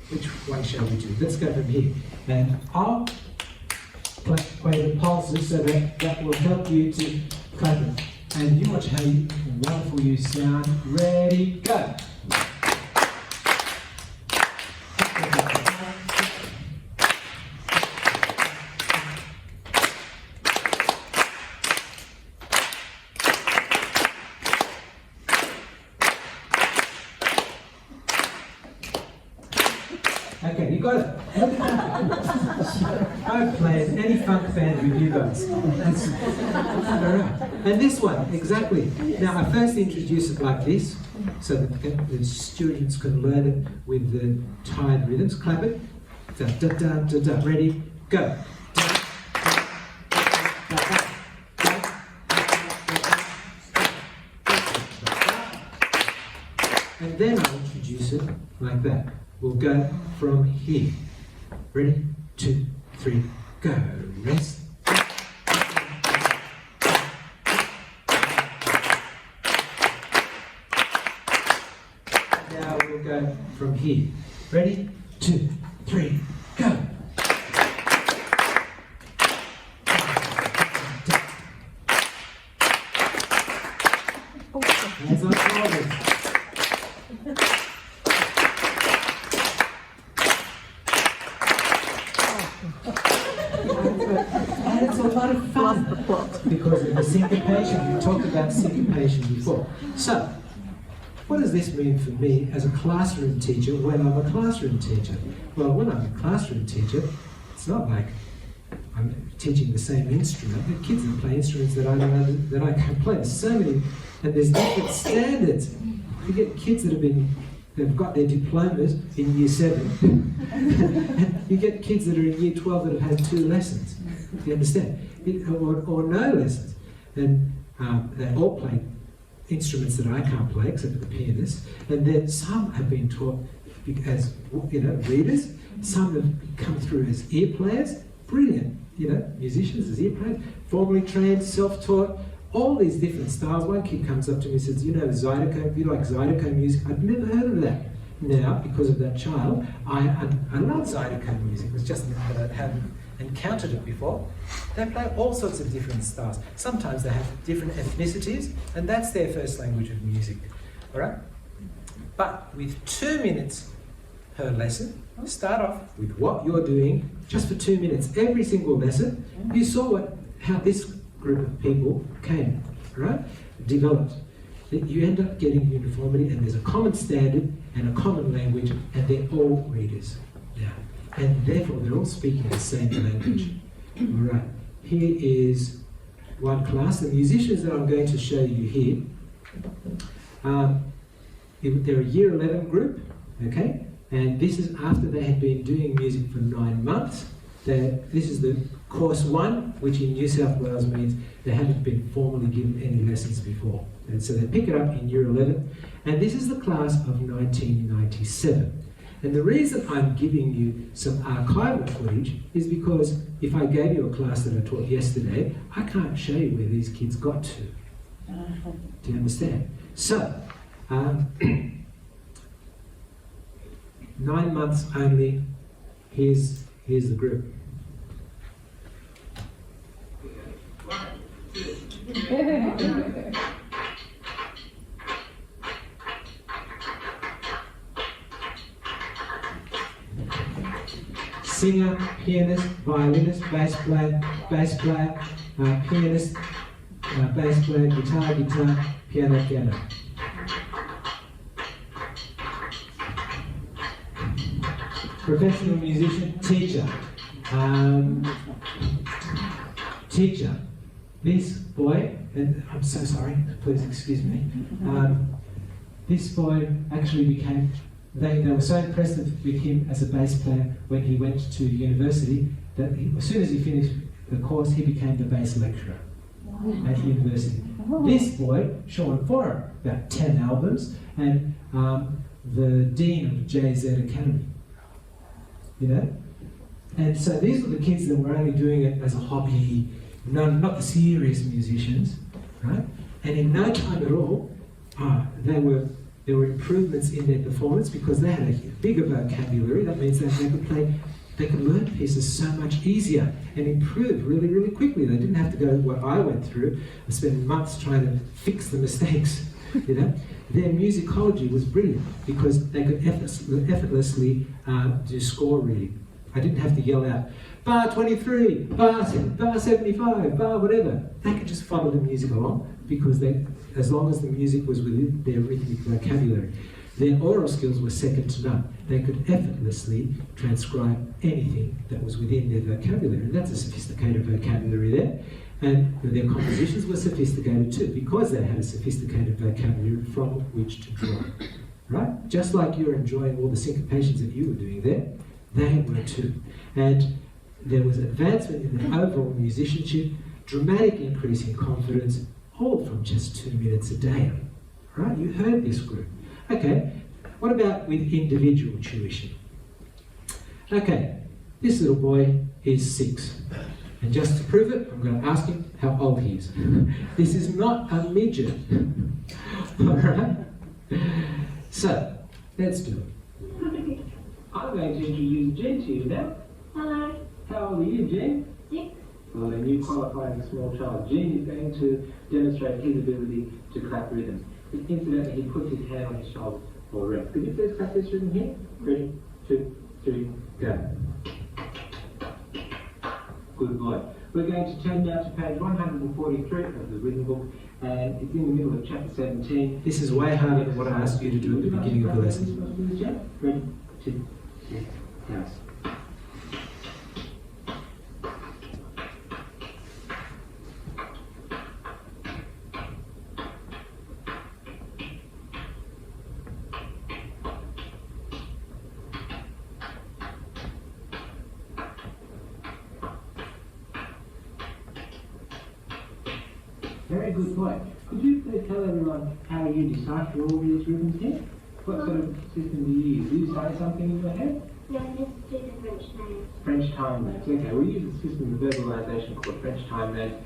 Which one shall we do? Let's go from here. And I'll play the pulses so that will help you to clap it. And you watch how wonderful you sound. Ready, go. Okay, you got it. I've played any funk band with you guys. That's all right. And this one, exactly. Now, I first introduce it like this, so that the students can learn it with the timed rhythms. Clap it. Da, da, da, da, da. Ready? Go. And then I'll introduce it like that. We'll go from here. Ready? 2, 3, go. Rest. Now we'll go from here. Ready? 2, 3, go. Hands on shoulders. And it's a lot of fun because of the syncopation. We talked about syncopation before. So, what does this mean for me as a classroom teacher when I'm a classroom teacher? Well, when I'm a classroom teacher, it's not like I'm teaching the same instrument. The kids that play instruments that I can't play. There's so many, and there's different standards. You get kids that they've got their diplomas in year 7. You get kids that are in year 12 that have had 2 lessons. Do you understand? Or no lessons. And they all play instruments that I can't play, except for the pianist. And then some have been taught as readers. Some have come through as ear players. Brilliant, musicians as ear players. Formally trained, self-taught. All these different styles. One kid comes up to me and says, Zydeco, do you like Zydeco music? I've never heard of that. Now, because of that child, I love Zydeco music. It's just that I haven't encountered it before. They play all sorts of different styles. Sometimes they have different ethnicities, and that's their first language of music. All right? But with 2 minutes per lesson, start off with what you're doing just for 2 minutes. Every single lesson, you saw how this group of people came, right? Developed. You end up getting uniformity, and there's a common standard and a common language, and they're all readers now. And therefore, they're all speaking the same language. All right. Here is one class. The musicians that I'm going to show you here, they're a year 11 group, okay? And this is after they had been doing music for 9 months. This is the course 1, which in New South Wales means they haven't been formally given any lessons before. And so they pick it up in Year 11, and this is the class of 1997. And the reason I'm giving you some archival footage is because if I gave you a class that I taught yesterday, I can't show you where these kids got to. Do you understand? So, 9 months only. Here's the group. Singer, pianist, violinist, bass player, pianist, bass player, guitar, piano. Professional musician, teacher. This boy, and I'm so sorry, please excuse me. This boy actually became, they were so impressed with him as a bass player when he went to university that as soon as he finished the course, he became the bass lecturer at university. This boy, Sean Forum, about 10 albums, and the dean of JZ Academy. You know? And so these were the kids that were only doing it as a hobby, not the serious musicians, right? And in no time at all, there were improvements in their performance because they had a bigger vocabulary. That means that they could learn pieces so much easier and improve really, really quickly. They didn't have to go what I went through. I spent months trying to fix the mistakes, you know? Their musicology was brilliant because they could effortlessly do score reading. I didn't have to yell out, bar 23, bar 75, bar whatever. They could just follow the music along because as long as the music was within their rhythmic vocabulary. Their oral skills were second to none. They could effortlessly transcribe anything that was within their vocabulary. And that's a sophisticated vocabulary there. And their compositions were sophisticated too, because they had a sophisticated vocabulary from which to draw. Right? Just like you're enjoying all the syncopations that you were doing there, they were too. And there was advancement in their overall musicianship, dramatic increase in confidence, all from just 2 minutes a day. Right? You heard this group. Okay, what about with individual tuition? Okay, this little boy is 6. And just to prove it, I'm going to ask him how old he is. This is not a midget. Alright? So, let's do it. I'm going to introduce Jen to you now. Hello. How old are you, Jen? 6. Well, then you qualify as a small child. Jen is going to demonstrate his ability to clap rhythms. Incidentally, he puts his hand on his shoulder for rest. Could you please clap this rhythm here? Ready? 2, 3, go. Good boy. We're going to turn now to page 143 of the rhythm book, and it's in the middle of chapter 17. This is way harder than what I asked you to do at the beginning of the lesson. Ready? 2, 3, go. Very good boy. Could you please tell everyone how you decipher all these rhythms here? What sort of system do you use? Do you say something in your head? No, just do the French names. French time notes. Okay, we use a system of verbalization called French time notes.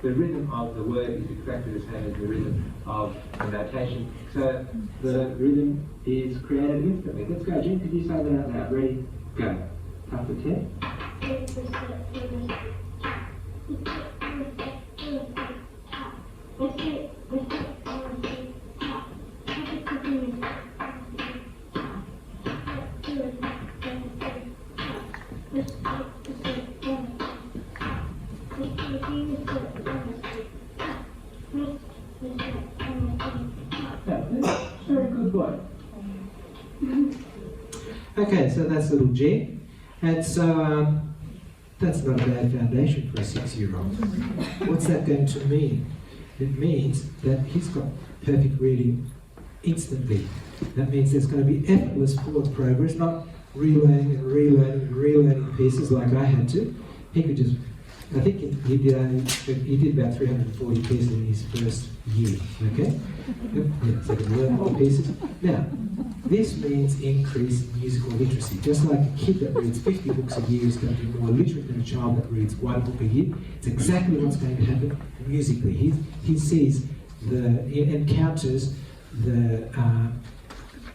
The rhythm of the word is exactly the same as the rhythm of the notation. So the rhythm is created instantly. Let's go, Jim. Could you say that out loud? Ready? Go. Up to 10. Very good boy. Okay, so that's little G. And so that's not a bad foundation for a 6-year-old. What's that going to mean? It means that he's got perfect reading instantly. That means there's going to be effortless forward progress, not relearning and relearning and relearning pieces like I had to. He could just, I think he did about 340 pieces in his first year, okay? Yeah, so he could learn more pieces. Now, this means increased musical literacy. Just like a kid that reads 50 books a year is going to be more literate than a child that reads one book a year. It's exactly what's going to happen musically. He sees he encounters the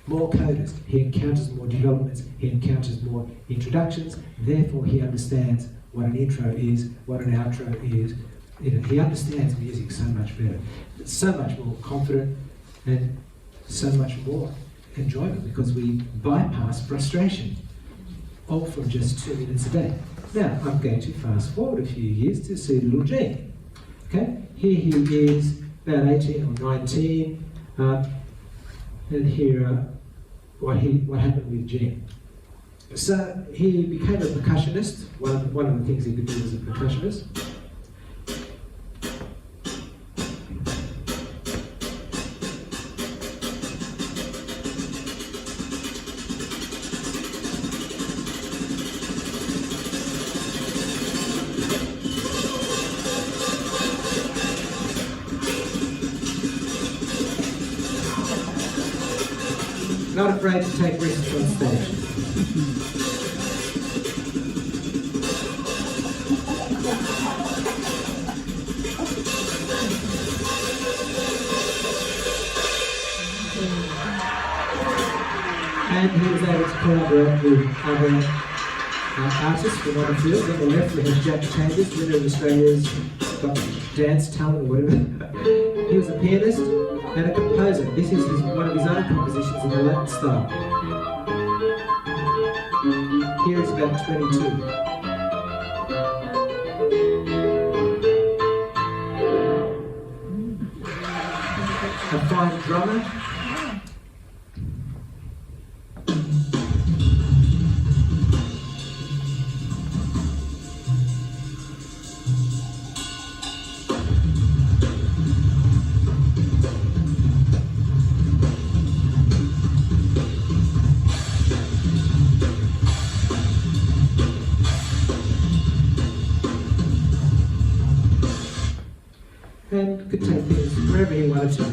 more coders, he encounters more developments, he encounters more introductions, therefore he understands what an intro is, what an outro is. He understands music so much better, so much more confident, and so much more enjoyment because we bypass frustration, all from just 2 minutes a day. Now, I'm going to fast forward a few years to see little Gene. Okay, here he is, about 18 or 19, and here what happened with Gene. So he became a percussionist. One of the things he could do was a percussionist. Not afraid to take risks on stage. And he was able to collaborate with other artists from other fields. On the left we have Jack Chambers, winner of Australia's Got Dance Talent or whatever. He was a pianist and a composer. This is one of his own compositions in the Latin style. Here is about 22. A fine drummer. And could take things wherever he wanted to.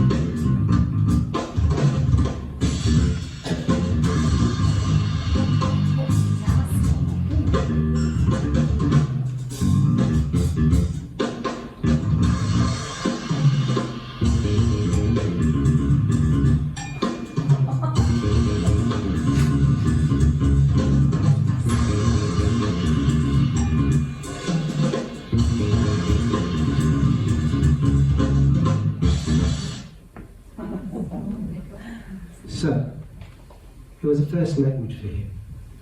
So, it was a first language for him,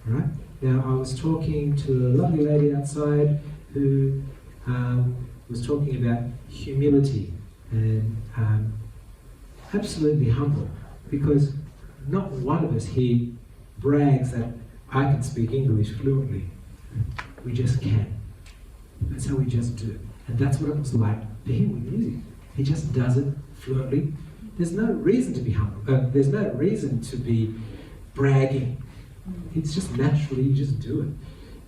right? Now, I was talking to a lovely lady outside who was talking about humility and absolutely humble, because not one of us here brags that I can speak English fluently. We just can. That's how we just do. And that's what it was like for him with music. He just does it fluently. There's no reason to be humble. There's no reason to be bragging. It's just naturally, you just do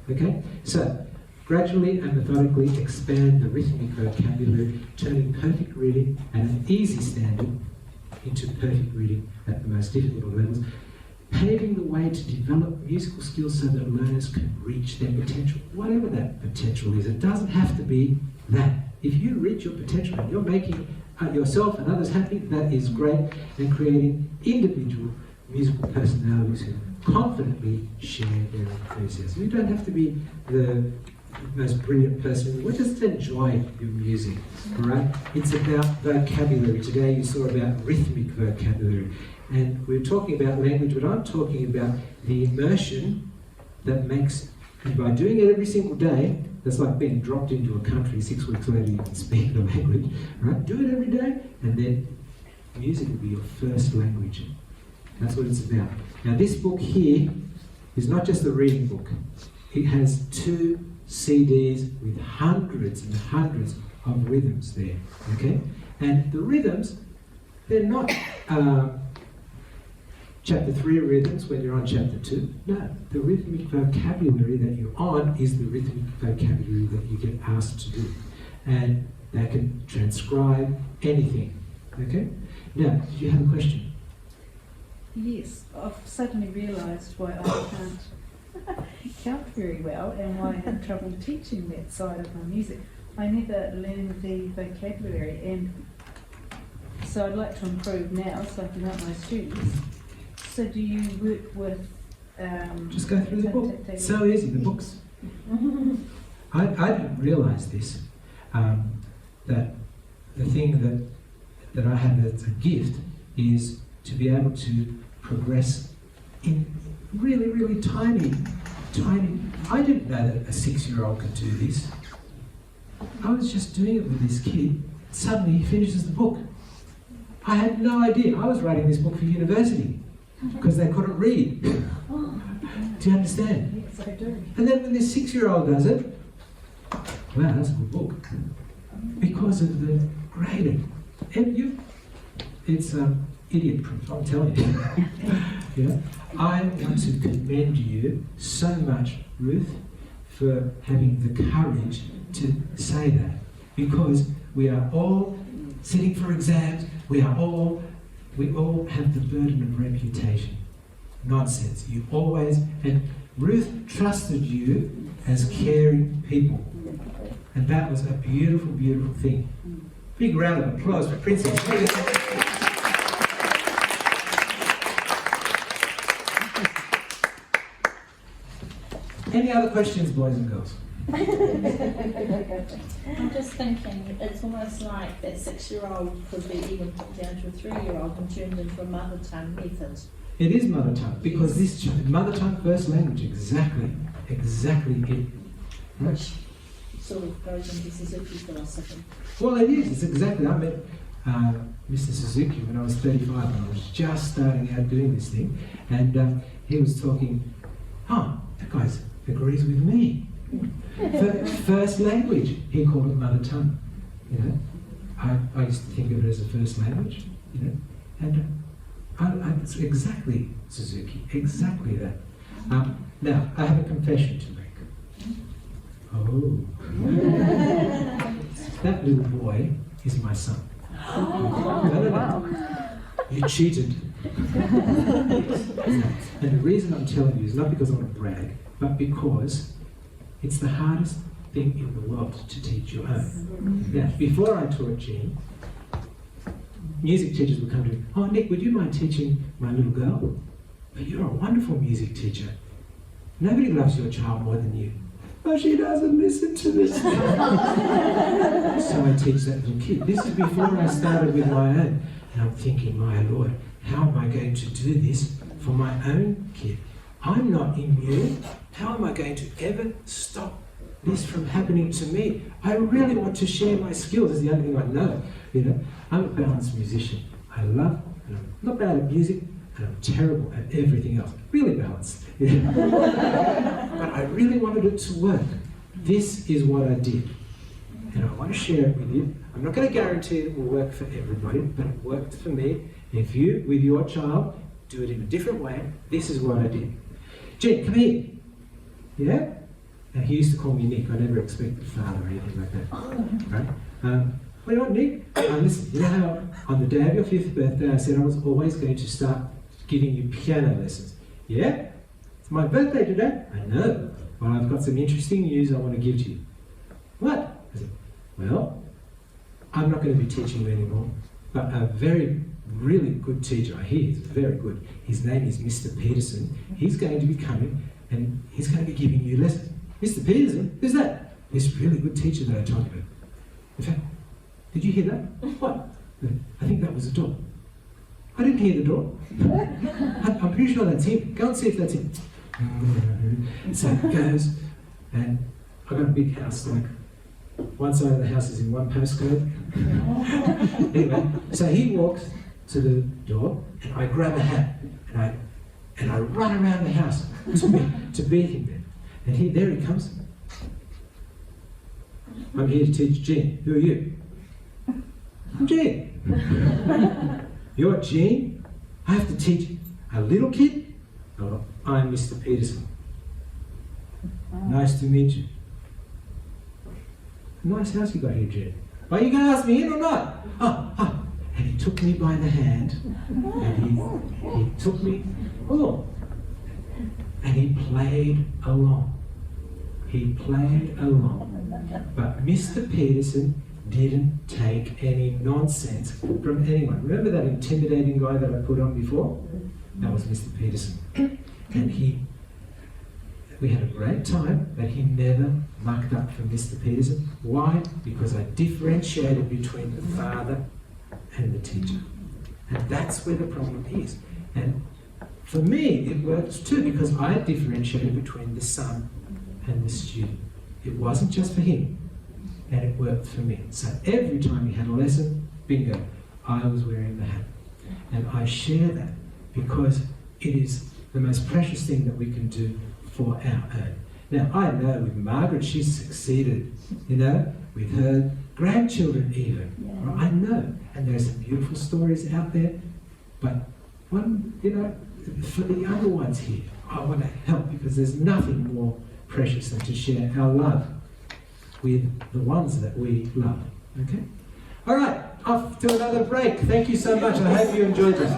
it. Okay? So, gradually and methodically expand the rhythmic vocabulary, turning perfect reading at an easy standard into perfect reading at the most difficult of levels, paving the way to develop musical skills so that learners can reach their potential, whatever that potential is. It doesn't have to be that. If you reach your potential and you're making yourself and others happy, that is great, and creating individual musical personalities who confidently share their enthusiasm. You don't have to be the most brilliant person. We just enjoy your music, all right? It's about vocabulary. Today you saw about rhythmic vocabulary, and we're talking about language, but I'm talking about the immersion that makes, and by doing it every single day, that's like being dropped into a country, 6 weeks later you can speak the language, right? Do it every day, and then music will be your first language. That's what it's about. Now this book here is not just a reading book. It has 2 CDs with hundreds and hundreds of rhythms there, okay? And the rhythms, they're not chapter 3 of rhythms when you're on chapter 2. No, the rhythmic vocabulary that you're on is the rhythmic vocabulary that you get asked to do. And that can transcribe anything. Okay? Now, did you have a question? Yes, I've suddenly realised why I can't count very well and why I have trouble teaching that side of my music. I never learned the vocabulary, and so I'd like to improve now so I can help my students. So do you work with... Just go through the book. It's so easy, the books. I didn't realise this, that the thing that I have as a gift is to be able to progress in really, really tiny. I didn't know that a 6-year-old could do this. I was just doing it with this kid. Suddenly he finishes the book. I had no idea. I was writing this book for university because they couldn't read. Do you understand? Yes, I do. And then when this 6-year-old does it, wow, that's a good book. Because of the grading. It's idiot proof, I'm telling you. Yeah? I want to commend you so much, Ruth, for having the courage to say that. Because we are all sitting for exams, we all have the burden of reputation. Nonsense. You always, and Ruth trusted you as caring people. And that was a beautiful, beautiful thing. Big round of applause for Princess. Any other questions, boys and girls? I'm just thinking, it's almost like that 6-year-old could be even put down to a 3-year-old and turned into a mother tongue method. It is mother tongue, because this mother tongue, first language, exactly it. Which sort of goes into Suzuki philosophy. Well, it is. It's exactly. I met Mr. Suzuki when I was 35, and I was just starting out doing this thing, and he was talking. Oh, that guy agrees with me. First language, he called it mother tongue. You know, I used to think of it as a first language. You know, and it's exactly Suzuki, exactly that. Now, I have a confession to make. Oh. That little boy is my son. No. You cheated. And the reason I'm telling you is not because I want to brag, but because it's the hardest thing in the world to teach your own. Now, before I taught Jean, music teachers would come to me, oh, Nick, would you mind teaching my little girl? But you're a wonderful music teacher. Nobody loves your child more than you. Oh, she doesn't listen to this. So I teach that little kid. This is before I started with my own. And I'm thinking, my Lord, how am I going to do this for my own kid? I'm not immune. How am I going to ever stop this from happening to me? I really want to share my skills. It's the only thing I know. You know, I'm a balanced musician. I love, and I'm not bad at music, and I'm terrible at everything else. Really balanced. You know? But I really wanted it to work. This is what I did. And I want to share it with you. I'm not going to guarantee it will work for everybody, but it worked for me. If you, with your child, do it in a different way, this is what I did. Jen, come here. Yeah? Now, he used to call me Nick. I never expected father or anything like that. Right? What do you want, Nick? Listen, you know how on the day of your 5th birthday, I said I was always going to start giving you piano lessons. Yeah? It's my birthday today. I know. Well, I've got some interesting news I want to give to you. What? I said, well, I'm not going to be teaching you anymore, but a really good teacher, I hear he's very good. His name is Mr. PETERSON. He's going to be coming and he's going to be giving you lessons. Mr. PETERSON? Who's that? This really good teacher that I told you about. In fact, did you hear that? What? I think that was the door. I didn't hear the door. I'm pretty sure that's him. Go and see if that's him. So it goes, and I've got a big house, like one side of the house is in one postcode. Anyway, so he walks to the door, and I grab a hat, and I run around the house to beat him there. And there he comes. I'm here to teach Jean. Who are you? I'm Jean. You're Jean? I have to a little kid, oh, I'm Mr. Peterson. Nice to meet you. Nice house you got here, Jed. Are you going to ask me in or not? And he took me by the hand, and he took me, and he played along. He played along. But Mr. Peterson didn't take any nonsense from anyone. Remember that intimidating guy that I put on before? That was Mr. Peterson. And we had a great time, but he never mucked up for Mr. Peterson. Why? Because I differentiated between the father and the teacher. And that's where the problem is. And for me, it works too, because I differentiated between the son and the student. It wasn't just for him, and it worked for me. So every time he had a lesson, bingo, I was wearing the hat. And I share that because it is the most precious thing that we can do for our own. Now, I know with Margaret, she's succeeded, with her grandchildren even. Yeah. I know, and there's some beautiful stories out there, but for the younger ones here, I want to help, because there's nothing more precious than to share our love with the ones that we love. Okay? All right, off to another break. Thank you so much. I hope you enjoyed this.